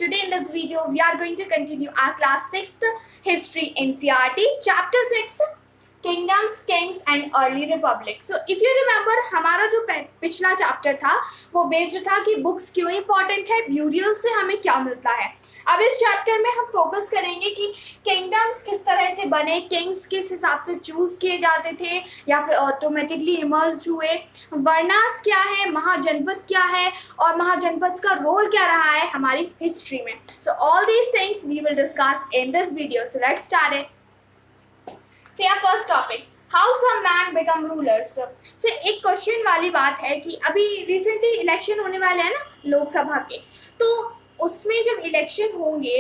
today in this video we are going to continue our class 6th history NCERT chapter 6 kingdoms, kings and early republic. So if you remember हमारा जो पिछला chapter था वो based था कि books क्यों important है, burial से हमें क्या मिलता है. अब इस चैप्टर में हम फोकस करेंगे कि किंगडम्स किस तरह से बने, किंग्स किस हिसाब से चूज किए जाते थे या फिर ऑटोमेटिकली इमर्ज हुए, वर्णास क्या है, महाजनपद क्या है और महाजनपद का रोल क्या रहा है हमारी हिस्ट्री में. So all these things we will discuss in this video. So let's start it. So our first topic, how some man become rulers. So एक क्वेश्चन वाली बात है कि अभी रिसेंटली इलेक्शन होने वाले हैं ना लोकसभा के, तो उसमें जब इलेक्शन होंगे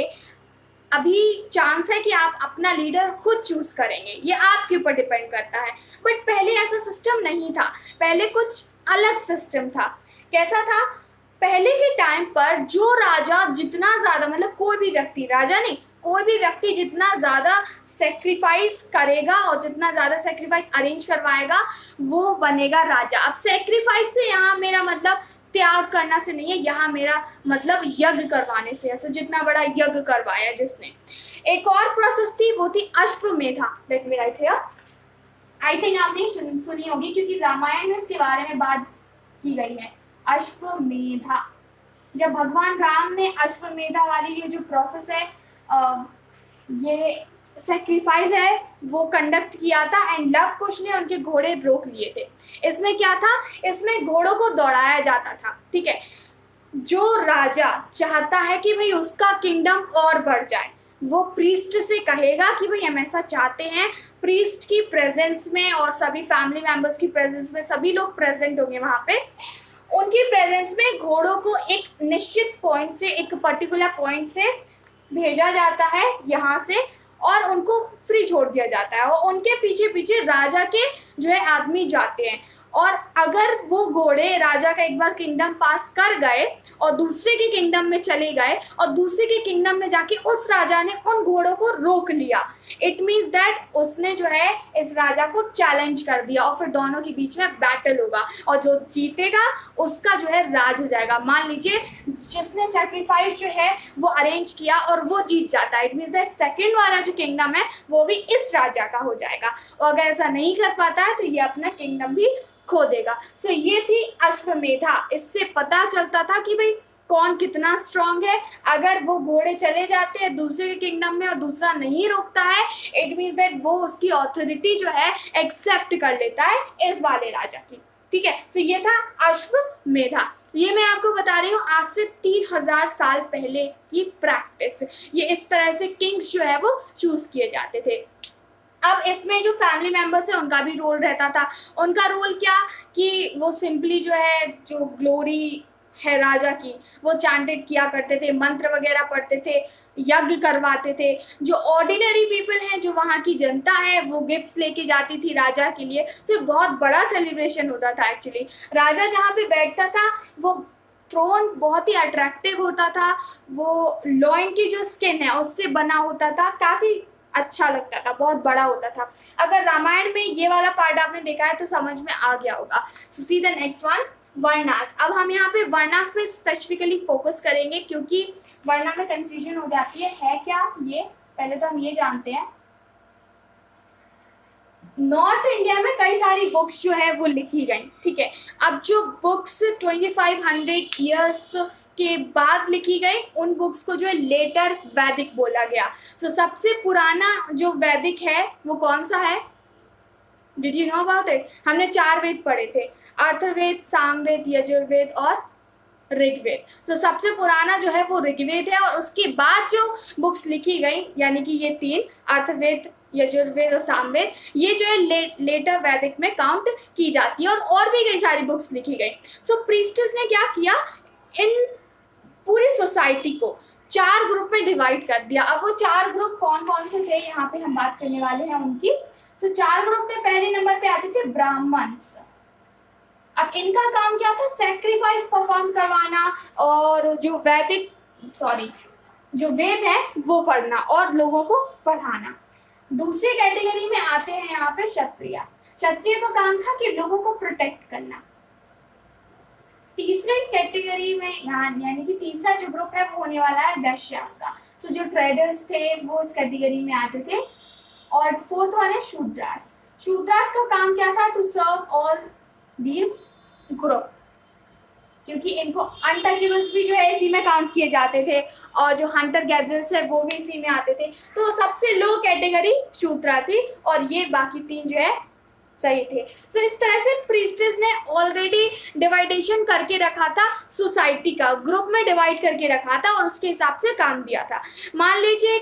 अभी चांस है कि आप अपना लीडर खुद चूज करेंगे, ये आपके ऊपर डिपेंड करता है. बट पहले ऐसा सिस्टम नहीं था, पहले कुछ अलग सिस्टम था. कैसा था? पहले के टाइम पर जो राजा जितना ज़्यादा, मतलब कोई भी व्यक्ति, राजा नहीं, कोई भी व्यक्ति जितना ज़्यादा सेक्रीफाइस करेगा और जितना ज़्यादा सेक्रीफाइस अरेंज करवाएगा वो बनेगा राजा. अब सेक्रीफाइस से यहाँ मेरा मतलब त्याग करना से नहीं है, यहाँ मेरा मतलब यज्ञ करवाने से. ऐसे जितना बड़ा यज्ञ करवाया जिसने. एक और प्रोसेस थी, वो थी Ashwamedha. Let me write here. I think आपने सुनी होगी क्योंकि रामायण में इसके बारे में बात की गई है. अश्वमेधा, जब भगवान राम ने अश्वमेधा वाली ये जो प्रोसेस है, ये सेक्रीफाइस है, वो कंडक्ट किया था एंड लव कुश ने उनके घोड़े रोक लिए थे. इसमें क्या था? इसमें घोड़ों को दौड़ाया जाता था. ठीक है, जो राजा चाहता है कि भाई उसका किंगडम और बढ़ जाए, वो प्रीस्ट से कहेगा कि भाई हम ऐसा चाहते हैं. प्रीस्ट की प्रेजेंस में और सभी फैमिली मेंबर्स की प्रेजेंस में, सभी लोग प्रेजेंट होंगे वहाँ पे, उनकी प्रेजेंस में घोड़ों को एक निश्चित पॉइंट से, एक पर्टिकुलर पॉइंट से भेजा जाता है यहाँ से और उनको फ्री छोड़ दिया जाता है और उनके पीछे पीछे राजा के जो है आदमी जाते हैं. और अगर वो घोड़े राजा का एक बार किंगडम पास कर गए और दूसरे के किंगडम में चले गए और दूसरे के किंगडम में जाके उस राजा ने उन घोड़ों को रोक लिया, इट मीन्स दैट उसने जो है इस राजा को चैलेंज कर दिया और फिर दोनों के बीच में बैटल होगा और जो जीतेगा उसका जो है राज हो जाएगा. मान लीजिए जिसने सेक्रीफाइस जो है वो अरेंज किया और वो जीत जाता है, इट मीन्स दैट सेकेंड वाला जो किंगडम है वो भी इस राजा का हो जाएगा. और अगर ऐसा नहीं कर पाता है तो ये अपना किंगडम भी खो देगा. सो ये थी अश्वमेधा. इससे पता चलता था कि भाई कौन कितना स्ट्रांग है. अगर वो घोड़े चले जाते हैं दूसरे के किंगडम में और दूसरा नहीं रोकता है, इट मीन्स दैट वो उसकी ऑथोरिटी जो है एक्सेप्ट कर लेता है इस वाले राजा की. ठीक है, सो ये था अश्वमेधा. ये मैं आपको बता रही हूँ आज से 3000 साल पहले की प्रैक्टिस. ये इस तरह से किंग्स जो है वो चूज किए जाते थे. अब इसमें जो फैमिली मेंबर्स है उनका भी रोल रहता था. उनका रोल क्या कि वो सिंपली जो है, जो ग्लोरी है राजा की, वो चैंटेड किया करते थे, मंत्र वगैरह पढ़ते थे, यज्ञ करवाते थे. जो ऑर्डिनरी पीपल हैं, जो वहाँ की जनता है, वो गिफ्ट्स लेके जाती थी राजा के लिए. तो बहुत बड़ा सेलिब्रेशन होता था एक्चुअली. राजा जहाँ पे बैठता था वो थ्रोन बहुत ही अट्रैक्टिव होता था. वो लॉइन की जो स्किन है उससे बना होता था, काफ़ी अच्छा लगता था, बहुत बड़ा होता था. अगर रामायण में ये वाला पार्ट आपने देखा है तो समझ में आ गया होगा. So see the next one, varnas. अब हम यहाँ पे वर्णास में स्पेसिफिकली फोकस करेंगे क्योंकि वर्णा में कंफ्यूजन हो जाती है क्या ये. पहले तो हम ये जानते हैं, नॉर्थ इंडिया में कई सारी बुक्स जो है वो लिखी गई. ठीक है, अब जो बुक्स 2500 ईयर्स के बाद लिखी गई उन बुक्स को जो है लेटर वैदिक बोला गया. सो सबसे पुराना जो वैदिक है वो कौन सा है? Did you know about it? हमने 4 वेद पढ़े थे, अथर्ववेद, सामवेद, यजुर्वेद और ऋग्वेद. सो सबसे पुराना जो है वो ऋग्वेद है और उसके बाद जो बुक्स लिखी गई यानी कि ये 3, अथर्ववेद, यजुर्वेद और सामवेद, ये जो है लेटर वैदिक में काउंट की जाती है. और भी कई सारी बुक्स लिखी गई. सो प्रीस्टर्स ने क्या किया, इन पूरी सोसाइटी को 4 ग्रुप में डिवाइड कर दिया. अब वो 4 ग्रुप कौन कौन से थे यहाँ पे हम बात करने वाले हैं उनकी. सो 4 ग्रुप में पहले नंबर पे आते थे ब्राह्मण्स. अब इनका काम क्या था? सेक्रीफाइस परफॉर्म करवाना और जो जो वेद है वो पढ़ना और लोगों को पढ़ाना. दूसरी कैटेगरी में आते हैं यहाँ पे क्षत्रिय. क्षत्रिय का काम था कि लोगों को प्रोटेक्ट करना. तीसरे कैटेगरी में यहाँ यानी कि तीसरा जो ग्रुप है वो होने वाला है वैश्यास का। सो जो ट्रेडर्स थे वो इस कैटेगरी में आते थे। और फोर्थ वन है शूद्रास। शूद्रास का काम क्या था? To serve all these group, क्योंकि इनको अनटचेबल्स भी जो है इसी में काउंट किए जाते थे और जो हंटर गैदरर्स है वो भी इसी में आते थे। तो सबसे लो कैटेगरी शूद्रा थी और ये बाकी तीन जो है सही थे। सो इस तरह से प्रीस्टेस ने ऑलरेडी डिवाइडेशन करके रखा था, सोसाइटी का ग्रुप में डिवाइड करके रखा था और उसके हिसाब से काम दिया था। मान लीजिए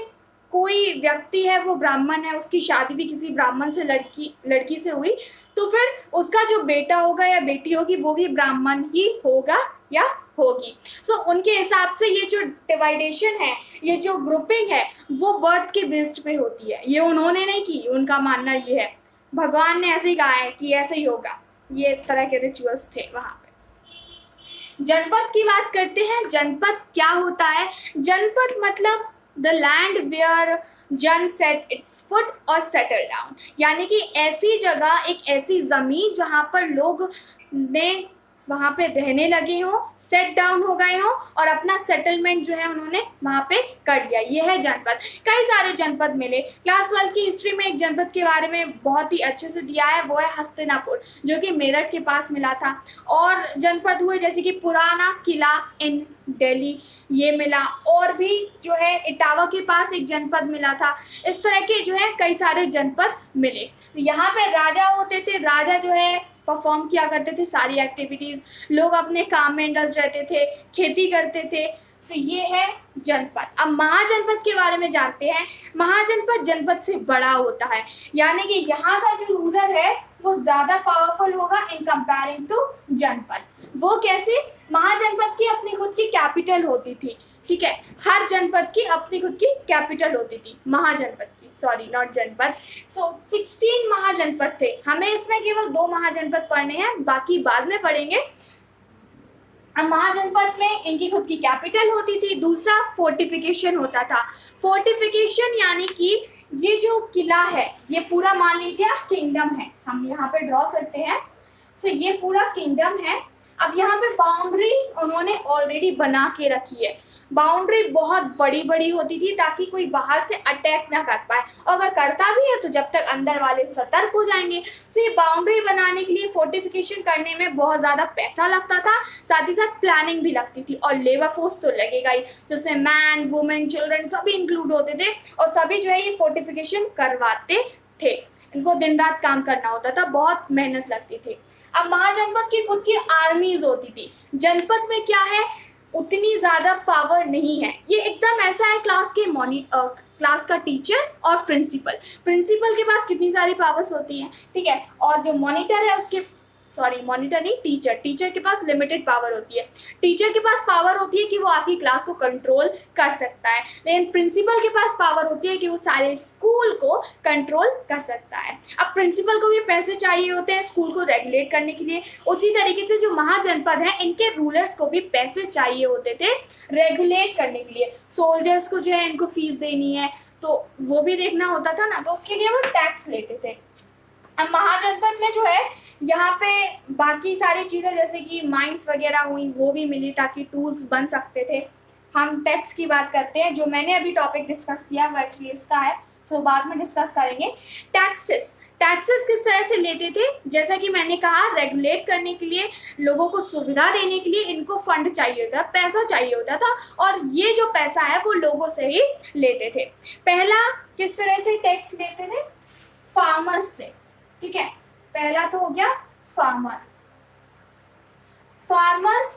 कोई व्यक्ति है वो ब्राह्मण है, उसकी शादी भी किसी ब्राह्मण से लड़की से हुई, तो फिर उसका जो बेटा होगा या बेटी होगी वो भी ब्राह्मण ही होगा या होगी। सो उनके हिसाब से ये जो डिवाइडेशन है, ये जो ग्रुपिंग है वो बर्थ के बेस्ड पे होती है। ये उन्होंने नहीं की, उनका मानना ये है, भगवान ने ऐसे ही कहा है कि ऐसे ही होगा। ये इस तरह के रिचुअल्स थे वहाँ पे। जनपद की बात करते हैं। जनपद क्या होता है? जनपद मतलब द लैंड वेयर जन सेट इट्स फुट और सेटल डाउन, यानी कि ऐसी जगह, एक ऐसी ज़मीन जहाँ पर लोग ने वहाँ पे रहने लगे हों, सेट डाउन हो गए हों और अपना सेटलमेंट जो है उन्होंने वहाँ पे कर लिया। ये है जनपद। कई सारे जनपद मिले। क्लास 12 की हिस्ट्री में एक जनपद के बारे में बहुत ही अच्छे से दिया है, वो है हस्तिनापुर, जो कि मेरठ के पास मिला था। और जनपद हुए जैसे कि पुराना किला इन दिल्ली, ये मिला। और भी जो है इटावा के पास एक जनपद मिला था। इस तरह के जो है कई सारे जनपद मिले। यहाँ पे राजा होते थे। राजा जो है परफॉर्म किया करते थे सारी एक्टिविटीज़। लोग अपने काम में इंडल्ज रहते थे, खेती करते थे। सो ये है जनपद। अब महाजनपद के बारे में जानते हैं। महाजनपद जनपद से बड़ा होता है, यानी कि यहाँ का जो रूलर है वो ज़्यादा पावरफुल होगा इन कंपेयरिंग टू जनपद। वो कैसे? महाजनपद की अपनी खुद की कैपिटल होती थी, ठीक है। हर जनपद की अपनी खुद की कैपिटल होती थी, महाजनपद की, सॉरी नॉट जनपद। सो 16 महाजनपद थे। हमें इसमें केवल 2 महाजनपद पढ़ने हैं, बाकी बाद में पढ़ेंगे। अब महाजनपद में इनकी खुद की कैपिटल होती थी। दूसरा फोर्टिफिकेशन होता था। फोर्टिफिकेशन यानी कि ये जो किला है ये पूरा मान लीजिए आप किंगडम है, हम यहाँ पे ड्रॉ करते हैं। सो ये पूरा किंगडम है। अब यहाँ पे बाउंड्री उन्होंने ऑलरेडी बना के रखी है। बाउंड्री बहुत बड़ी बड़ी होती थी ताकि कोई बाहर से अटैक ना कर पाए, और अगर करता भी है तो जब तक अंदर वाले सतर्क हो जाएंगे। सो ये बाउंड्री बनाने के लिए, फोर्टिफिकेशन करने में बहुत ज़्यादा पैसा लगता था, साथ ही साथ प्लानिंग भी लगती थी और लेबर फोर्स तो लगेगा ही, जिसमें मैन वुमेन चिल्ड्रन सभी इंक्लूड होते थे और सभी जो है ये फोर्टिफिकेशन करवाते थे। इनको दिन रात काम करना होता था, बहुत मेहनत लगती थी। अब महाजनपद की खुद की आर्मीज होती थी। जनपद में क्या है, उतनी ज़्यादा पावर नहीं है। ये एकदम ऐसा है क्लास का टीचर और प्रिंसिपल के पास कितनी सारी पावर्स होती हैं, ठीक है। और जो मॉनिटर है उसके, सॉरी मॉनिटर नहीं, टीचर के पास लिमिटेड पावर होती है। टीचर के पास पावर होती है कि वो आपकी क्लास को कंट्रोल कर सकता है, लेकिन प्रिंसिपल के पास पावर होती है कि वो सारे स्कूल को कंट्रोल कर सकता है। अब प्रिंसिपल को भी पैसे चाहिए होते हैं स्कूल को रेगुलेट करने के लिए, उसी तरीके से जो महाजनपद है इनके रूलर्स को भी पैसे चाहिए होते थे रेगुलेट करने के लिए। सोल्जर्स को जो है इनको फीस देनी है तो वो भी देखना होता था ना, तो उसके लिए वो टैक्स लेते थे। अब महाजनपद में जो है यहाँ पे बाकी सारी चीज़ें जैसे कि माइंस वगैरह हुई वो भी मिली ताकि टूल्स बन सकते थे। हम टैक्स की बात करते हैं, जो मैंने अभी टॉपिक डिस्कस किया वो एक्चुअली इसका है, सो बाद में डिस्कस करेंगे। टैक्सेस किस तरह से लेते थे? जैसा कि मैंने कहा, रेगुलेट करने के लिए, लोगों को सुविधा देने के लिए इनको फंड चाहिए होता, पैसा चाहिए होता था, और ये जो पैसा है वो लोगों से ही लेते थे। पहला किस तरह से टैक्स लेते थे? फार्मर्स से, ठीक है। पहला तो हो गया फार्मर्स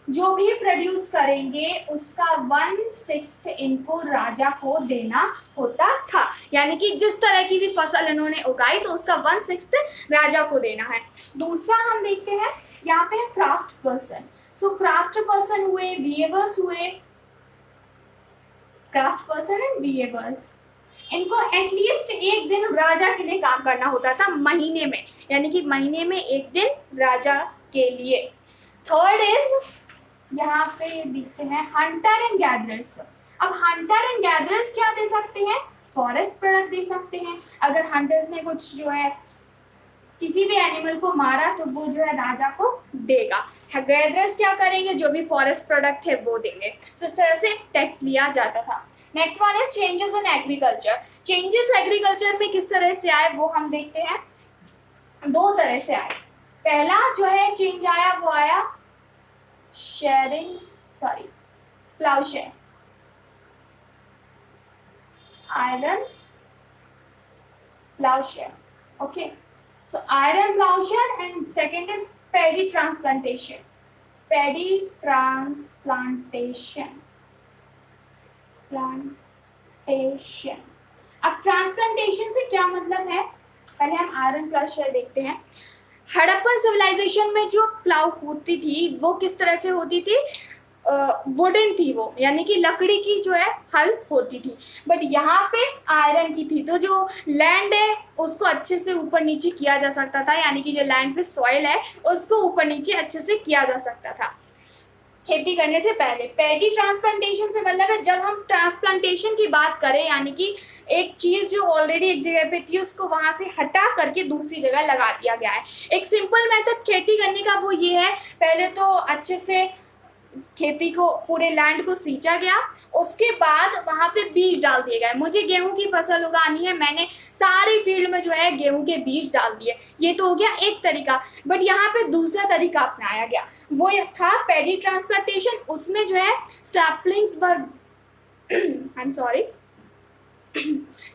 जो भी प्रोड्यूस करेंगे उसका 1/6 इनको राजा को देना होता था, यानी कि जिस तरह की भी फसल इन्होंने उगाई तो उसका 1/6 राजा को देना है। दूसरा हम देखते हैं यहाँ पे क्राफ्ट पर्सन। सो क्राफ्ट पर्सन हुए, वीवर्स हुए, क्राफ्ट पर्सन एंड वीवर्स, इनको एटलीस्ट एक दिन राजा के लिए काम करना होता था महीने में, यानी कि महीने में एक दिन राजा के लिए। थर्ड इज यहाँ पे देखते हैं हंटर एंड गैदरर्स। अब हंटर एंड गैदरर्स क्या दे सकते हैं? फॉरेस्ट प्रोडक्ट दे सकते हैं। अगर हंटर्स ने कुछ जो है किसी भी एनिमल को मारा तो वो जो है राजा को देगा। गैदरर्स क्या करेंगे, जो भी फॉरेस्ट प्रोडक्ट है वो देंगे। तो इस तरह से टैक्स लिया जाता था। Next one is changes in agriculture. Changes agriculture में किस तरह से आए वो हम देखते हैं। दो तरह से आए। पहला जो है चेंज आया वो आया प्लाउशेयर, iron plowshare. Okay, so iron plowshare, and second is paddy transplantation. Plantation. अब ट्रांसप्लांटेशन से क्या मतलब है, पहले हम आयरन प्लाउशेयर देखते हैं। हड़प्पन सिविलाइजेशन में जो प्लाउ होती थी वो किस तरह से होती थी, वुडन थी वो, यानी कि लकड़ी की जो है हल होती थी, बट यहाँ पे आयरन की थी। तो जो लैंड है उसको अच्छे से ऊपर नीचे किया जा सकता था, यानी कि जो लैंड पे सॉइल है उसको ऊपर नीचे अच्छे से किया जा सकता था खेती करने से पहले। पैडी ट्रांसप्लांटेशन से मतलब है जब हम ट्रांसप्लांटेशन की बात करें, यानी कि एक चीज जो ऑलरेडी एक जगह पे थी उसको वहां से हटा करके दूसरी जगह लगा दिया गया है। एक सिंपल मेथड खेती करने का वो ये है, पहले तो अच्छे से खेती को, पूरे लैंड को सींचा गया, उसके बाद वहां पे बीज डाल दिए गए। मुझे गेहूं की फसल उगानी है, मैंने सारी फील्ड में जो है गेहूं के बीज डाल दिए। ये तो हो गया एक तरीका, बट यहाँ पे दूसरा तरीका अपनाया गया, वो था पैडी ट्रांसप्लांटेशन। उसमें जो है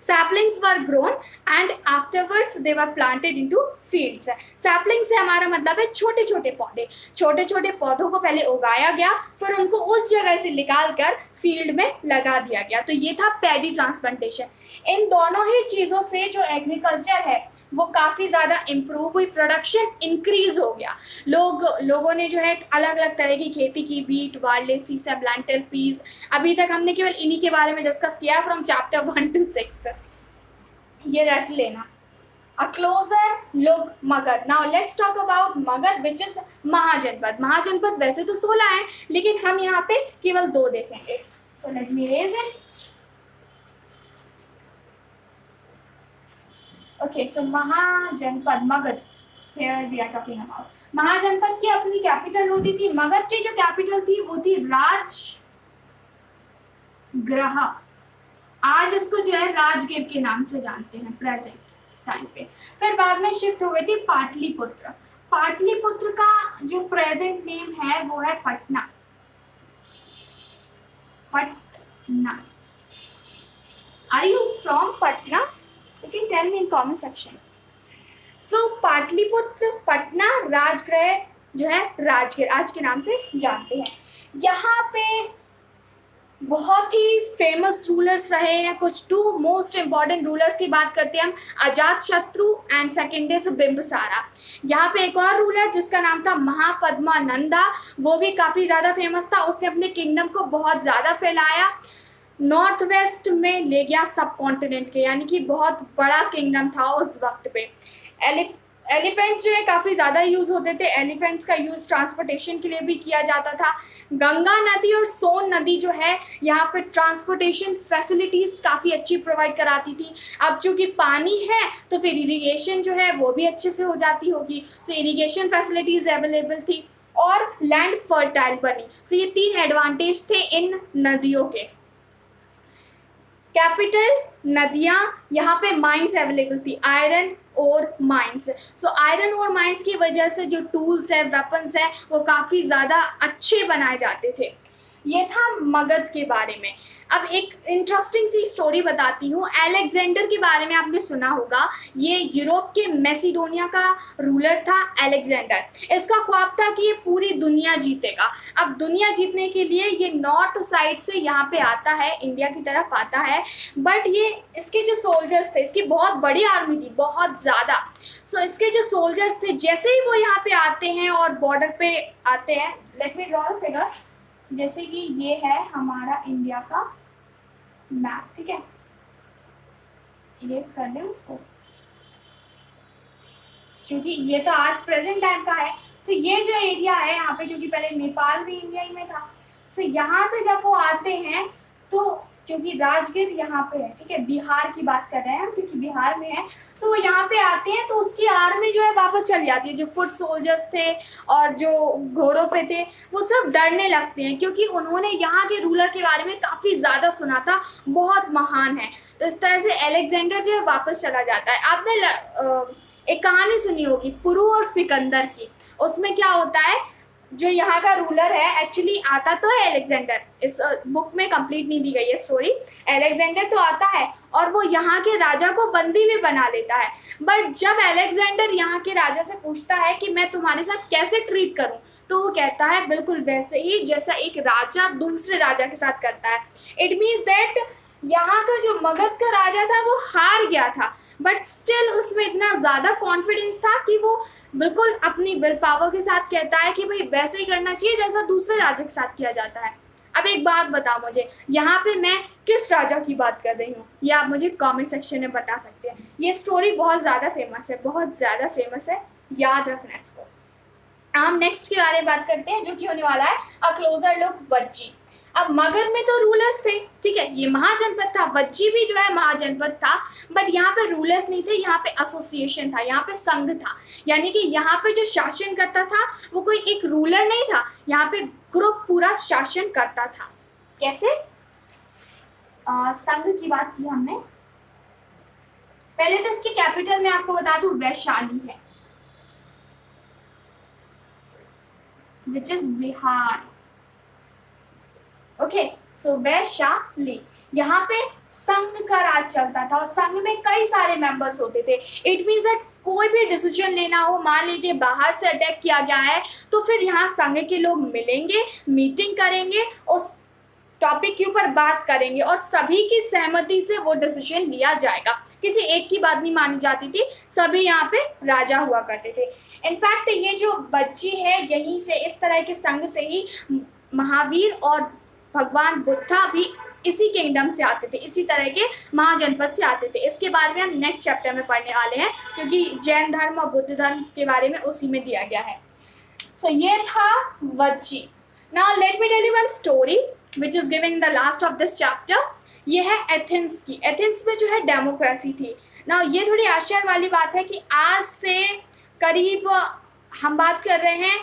saplings were grown and afterwards they were planted into fields. Sapling से हमारा मतलब है छोटे छोटे पौधे। छोटे छोटे पौधों को पहले उगाया गया, फिर उनको उस जगह से निकाल कर फील्ड में लगा दिया गया। तो ये था पैडी ट्रांसप्लांटेशन। इन दोनों ही चीज़ों से जो एग्रीकल्चर है वो काफ़ी ज़्यादा इम्प्रूव हुई, प्रोडक्शन इंक्रीज हो गया। लोगों ने जो है अलग अलग तरह की खेती की, वीट, बार्ले, सीसम, लेंटिल, पीस। अभी तक हमने केवल इन्हीं के बारे में डिस्कस किया फ्रॉम चैप्टर 1 to 6। ये रट लेना। A closer look Magadh. Now let's talk about Magadh which is महाजनपद। महाजनपद वैसे तो 16 है, लेकिन हम यहाँ पे केवल 2 देखेंगे। So let me erase it. Okay, so महाजनपद Magadh, here we are talking about। महाजनपद की अपनी कैपिटल होती थी। मगध की जो कैपिटल थी वो थी राजगृह। आज इसको जो है राजगीर के नाम से जानते हैं प्रेजेंट टाइम पे। फिर बाद में शिफ्ट हो गई थी पाटलिपुत्र। पाटलिपुत्र का जो प्रेजेंट नेम है वो है Patna. Are you from Patna? You can tell me in comment section. So Pataliputra, Patna, Rajgriha जो है राजगीर आज के नाम से जानते हैं। यहाँ पे बहुत ही फेमस रूलर्स रहे हैं। कुछ 2 मोस्ट इम्पॉर्टेंट रूलर्स की बात करते हैं हम, अजातशत्रु एंड सेकेंड इज बिंबिसारा। यहाँ पे एक और रूलर जिसका नाम था महापद्मानंदा, वो भी काफ़ी ज़्यादा फेमस था। उसने अपने किंगडम को बहुत ज़्यादा फैलाया, नॉर्थ वेस्ट में ले गया सब कॉन्टिनेंट के, यानी कि बहुत बड़ा किंगडम था उस वक्त पे। एलिफेंट्स जो है काफ़ी ज़्यादा यूज़ होते थे। एलिफेंट्स का यूज़ ट्रांसपोर्टेशन के लिए भी किया जाता था। गंगा नदी और सोन नदी जो है यहाँ पे ट्रांसपोर्टेशन फैसिलिटीज़ काफ़ी अच्छी प्रोवाइड कराती थी। अब चूँकि पानी है तो फिर इरीगेशन जो है वो भी अच्छे से हो जाती होगी। सो इरीगेशन फैसिलिटीज़ अवेलेबल थी और लैंड फर्टाइल बनी। सो ये 3 एडवांटेज थे इन नदियों के। कैपिटल, नदियाँ, यहाँ पे माइंस अवेलेबल थी, आयरन और माइंस। सो आयरन और माइंस की वजह से जो टूल्स है, वेपन्स है, वो काफ़ी ज़्यादा अच्छे बनाए जाते थे। ये था मगध के बारे में। अब एक इंटरेस्टिंग सी स्टोरी बताती हूँ। अलेक्जेंडर के बारे में आपने सुना होगा। ये यूरोप के मैसिडोनिया का रूलर था अलेक्जेंडर। इसका ख्वाब था कि ये पूरी दुनिया जीतेगा। अब दुनिया जीतने के लिए ये नॉर्थ साइड से यहाँ पे आता है, इंडिया की तरफ आता है, बट ये इसके जो सोल्जर्स थे, इसकी बहुत बड़ी आर्मी थी, बहुत ज़्यादा। सो इसके जो सोल्जर्स थे, जैसे ही वो यहाँ पे आते हैं और बॉर्डर पे आते हैं, let me draw the figure. जैसे कि ये है हमारा इंडिया का मैप, ठीक है, इरेज कर दें इसको, क्योंकि ये तो आज प्रेजेंट टाइम का है। तो ये जो एरिया है यहाँ पे, क्योंकि पहले नेपाल भी इंडिया ही में था, तो यहाँ से जब वो आते हैं तो क्योंकि राजगीर यहाँ पे है, ठीक है, बिहार की बात कर रहे हैं हम क्योंकि बिहार में है। सो वो यहाँ पे आते हैं तो उसकी आर्मी जो है वापस चल जाती है, जो फुट सोल्जर्स थे और जो घोड़ों पे थे वो सब डरने लगते हैं क्योंकि उन्होंने यहाँ के रूलर के बारे में काफ़ी ज़्यादा सुना था, बहुत महान है। तो इस तरह से अलेक्जेंडर जो है वापस चला जाता है। आपने एक कहानी सुनी होगी पुरु और सिकंदर की, उसमें क्या होता है, जो यहाँ का रूलर है एक्चुअली आता तो है अलेक्जेंडर, इस बुक में कंप्लीट नहीं दी गई है स्टोरी, अलेक्जेंडर तो आता है और वो यहाँ के राजा को बंदी भी बना लेता है। बट जब अलेक्जेंडर यहाँ के राजा से पूछता है कि मैं तुम्हारे साथ कैसे ट्रीट करूँ, तो वो कहता है बिल्कुल वैसे ही जैसा एक राजा दूसरे राजा के साथ करता है। इट मीन्स दैट यहाँ का जो मगध का राजा था वो हार गया था, बट स्टिल उसमें इतना ज़्यादा कॉन्फिडेंस था कि वो बिल्कुल अपनी विल पावर के साथ कहता है कि भाई वैसे ही करना चाहिए जैसा दूसरे राजा के साथ किया जाता है। अब एक बात बताओ मुझे, यहाँ पे मैं किस राजा की बात कर रही हूँ ये आप मुझे कमेंट सेक्शन में बता सकते हैं। ये स्टोरी बहुत ज़्यादा फेमस है, बहुत ज़्यादा फेमस है, याद रखना इसको। हम नेक्स्ट के बारे में बात करते हैं जो कि होने वाला है अ क्लोजर लुक वज्जी। अब मगध में तो रूलर्स थे, ठीक है, ये महाजनपद था, वज्जी भी जो है महाजनपद था, बट यहाँ पे रूलर्स नहीं थे, यहाँ पे एसोसिएशन था, यहाँ पे संघ था, यानी कि यहाँ पे जो शासन करता था वो कोई एक रूलर नहीं था, यहाँ पे ग्रुप पूरा शासन करता था। कैसे? संघ की बात की हमने, पहले तो इसकी कैपिटल में आपको बता दूं वैशाली है, विच इज बिहार। ओके, सो वैशाली, यहाँ पे संघ का राज चलता था और संघ में कई सारे मेंबर्स होते थे। इट मीन्स दैट कोई भी डिसीजन लेना हो, मान लीजिए बाहर से अटैक किया गया है तो फिर यहाँ संघ के लोग मिलेंगे, मीटिंग करेंगे, उस टॉपिक के ऊपर बात करेंगे और सभी की सहमति से वो डिसीजन लिया जाएगा। किसी एक की बात नहीं मानी जाती थी, सभी यहाँ पे राजा हुआ करते थे। इनफैक्ट ये जो वज्जी है यहीं से, इस तरह के संघ से ही महावीर और भगवान बुद्धा भी इसी किंगडम से आते थे, इसी तरह के महाजनपद से आते थे। इसके बारे में हम नेक्स्ट चैप्टर में पढ़ने वाले हैं क्योंकि जैन धर्म और बुद्ध धर्म के बारे में उसी में दिया गया है। सो ये था Vajji. Now let me tell you one story which is given in the last of this chapter. ये है एथेंस की। एथेंस में जो है डेमोक्रेसी थी। नाउ ये थोड़ी आश्चर्य वाली बात है कि आज से करीब हम बात कर रहे हैं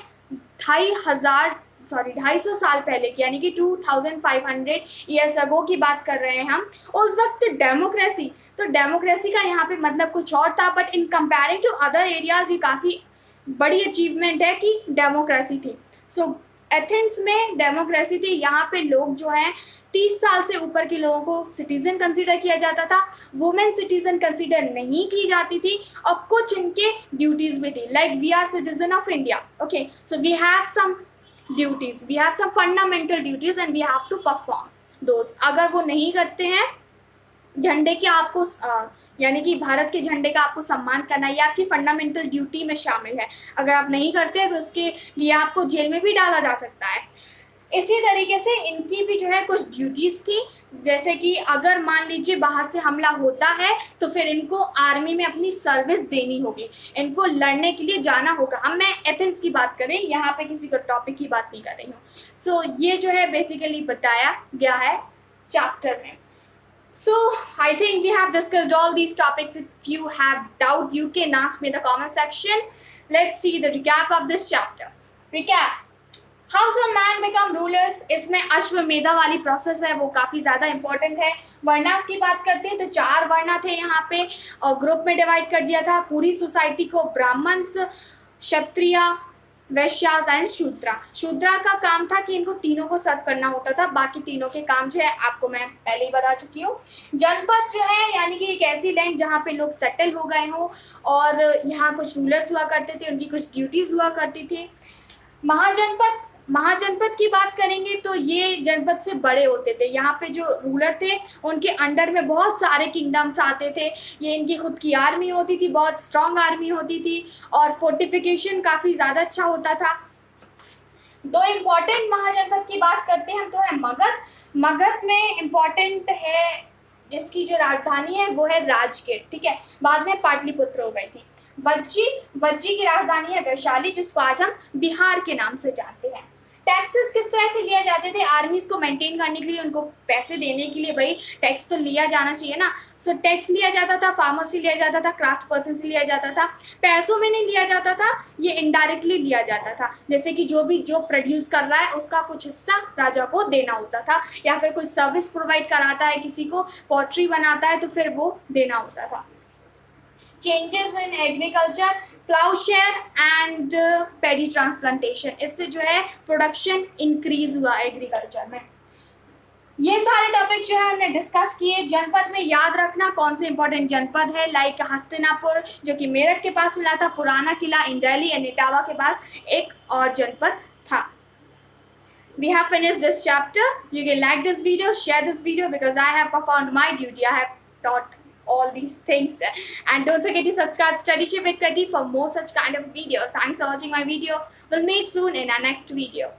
250 साल पहले की, यानी कि 2500 ईयर्स अगो की बात कर रहे हैं हम। उस वक्त डेमोक्रेसी, तो डेमोक्रेसी का यहाँ पे मतलब कुछ और था, but in comparing to other areas ये काफ़ी बड़ी अचीवमेंट है कि डेमोक्रेसी थी। सो एथेंस में डेमोक्रेसी थी। यहाँ पे लोग जो हैं 30 साल से ऊपर के लोगों को सिटीजन कंसीडर किया जाता था, वुमेन सिटीजन कंसीडर नहीं की जाती थी और कुछ इनके ड्यूटीज भी थी। Like we are citizen of India, okay, so we have some duties, we have some fundamental duties and we have to perform those. अगर वो नहीं करते हैं, झंडे के आपको यानी कि भारत के झंडे का आपको सम्मान करना, ये आपकी फंडामेंटल ड्यूटी में शामिल है। अगर आप नहीं करते हैं तो उसके लिए आपको जेल में भी डाला जा सकता है। इसी तरीके से इनकी भी जो है कुछ ड्यूटीज़ थी, जैसे कि अगर मान लीजिए बाहर से हमला होता है तो फिर इनको आर्मी में अपनी सर्विस देनी होगी, इनको लड़ने के लिए जाना होगा। अब मैं एथेंस की बात करें, यहाँ पे किसी का टॉपिक की बात नहीं कर रही हूँ। सो ये जो है बेसिकली बताया गया है चैप्टर में। So I think we have discussed all these topics. If you have doubt, you can ask me in the comment section. Let's see the recap of this chapter. Recap. How some man become rulers. इसमें अश्वमेधा वाली process है वो काफ़ी ज़्यादा important है। वर्णा की बात करते हैं तो 4 वर्णा थे यहाँ पे और ग्रुप में डिवाइड कर दिया था पूरी सोसाइटी को, ब्राह्मण्स, क्षत्रिय, वैश्य एंड शूद्रा। शूद्रा का काम था कि इनको तीनों को सर्व करना होता था, बाकी तीनों के काम जो है आपको मैं पहले ही बता चुकी हूँ। जनपद जो है यानी कि एक ऐसी लैंड जहाँ पे लोग सेटल हो गए हों और यहाँ कुछ रूलर्स हुआ करते थे, उनकी कुछ ड्यूटीज़ हुआ करती थी। महाजनपद की बात करेंगे तो ये जनपद से बड़े होते थे। यहाँ पे जो रूलर थे उनके अंडर में बहुत सारे किंगडम्स आते थे। ये इनकी खुद की आर्मी होती थी, बहुत स्ट्रॉन्ग आर्मी होती थी और फोर्टिफिकेशन काफ़ी ज़्यादा अच्छा होता था। 2 इम्पॉर्टेंट महाजनपद की बात करते हैं हम तो है मगध। मगध में इम्पॉर्टेंट है जिसकी जो राजधानी है वो है राजगीर, ठीक है, बाद में पाटलिपुत्र हो गई थी। वज्जी की राजधानी है वैशाली, जिसको आज हम बिहार के नाम से जानते हैं। टैक्सेस किस तरह से लिए जाते थे, आर्मीज को मेंटेन करने के लिए, उनको पैसे देने के लिए भाई टैक्स तो लिया जाना चाहिए ना। सो टैक्स लिया जाता था, फार्मर से लिया जाता था, क्राफ्ट पर्सन से लिया जाता था, पैसों में नहीं लिया जाता था, ये इनडायरेक्टली लिया जाता था। जैसे कि जो प्रोड्यूस कर रहा है उसका कुछ हिस्सा राजा को देना होता था, या फिर कोई सर्विस प्रोवाइड कराता है किसी को, पॉटरी बनाता है तो फिर वो देना होता था। Changes in agriculture, ploughshare and paddy transplantation, इससे जो है प्रोडक्शन इंक्रीज हुआ एग्रीकल्चर में। ये सारे टॉपिक जो है हमने डिस्कस किए। जनपद में याद रखना कौन से इंपॉर्टेंट जनपद है, लाइक हस्तिनापुर जो कि मेरठ के पास मिला था, पुराना किला इन दिल्ली, एंड इटावा के पास एक और जनपद था। We have finished this chapter. You can like this video, share this video, because I have performed my duty. I have taught all these things, and don't forget to subscribe Studyship with Kriti for more such kind of videos. Thanks for watching my video. We'll meet soon in our next video.